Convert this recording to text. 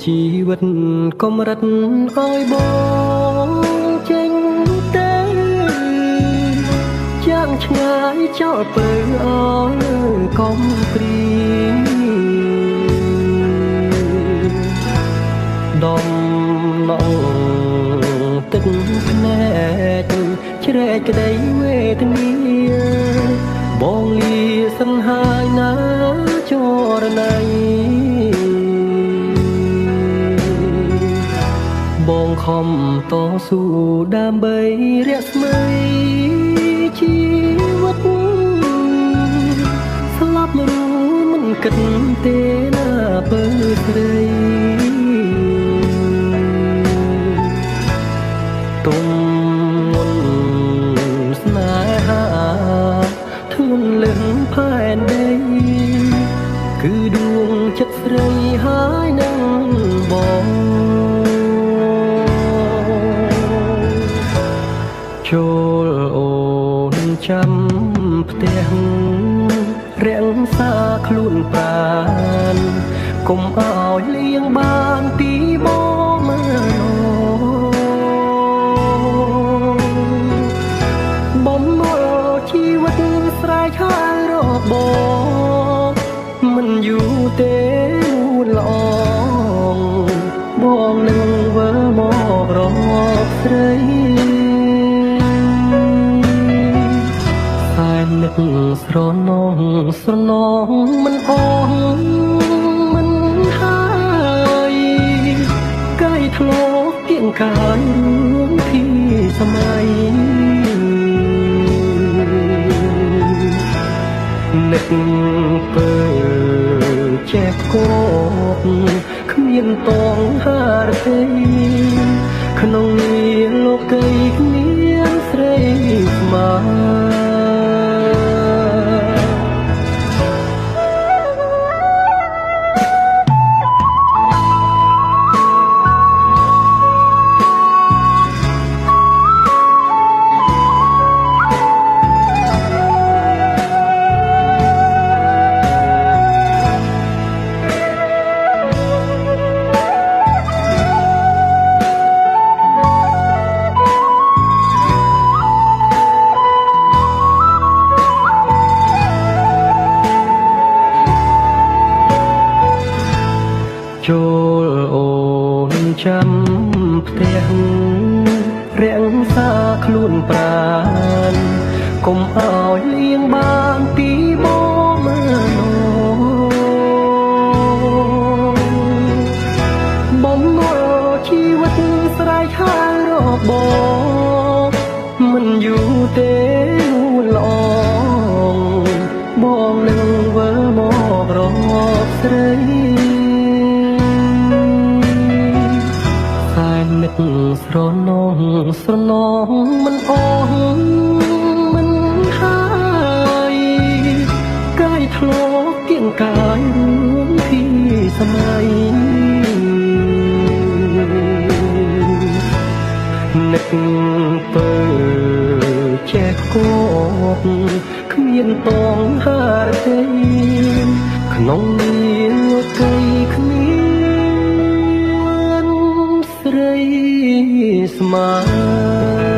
ជីវិតកំរិតឲ្យបងចេញទៅយ៉ាងឆ្ងាយចោលពើអស់កំព្រីដំណងទឹកភ្នែកជ្រែកក្តីវេទនាបងលាសង្ហាយណាចរណៃបងខំតស៊ូដើម្បីរស្មីជីវិតស្លាប់រូមិនគិតទេណាពើស្រីទុំមុនស្នេហាធូនលឹងផែនដីគឺដួងចិត្តស្រីហើយនឹងបងចូលអូនចាំផ្ទះរាំងសាខ្លួនប្រាណកុំឲ្យលៀងបានទីបងមកបំមកជីវិតស្រែកហើយរកបងមិនយូរទេល្អបងនឹងវើមករកស្រីនឹកស្រណងស្រណងមិនអស់មិនហើយកាយធ្លាប់គៀងកាយរួមពីសម័យនឹកពើចេះគប់គ្មានតងហារទេក្នុងនាលោកីគ្មានស្រីស្មើចូលអូនចាំផ្ទះរាំងសាខ្លួនប្រាណកុំឲ្យលៀងបានទីបងមកបំមកជីវិតស្រែកហើយរកបងមិនយូរទេល្អបងនឹងវើមករកស្រីនឹកស្រណងស្រណងមិនអស់មិនហើយកាយធ្លាប់គៀងកាយរួមពីសម័យនឹកពើចេះគប់គ្មានតងហារទេក្នុងនាលោកីគ្មានស្រីស្មើ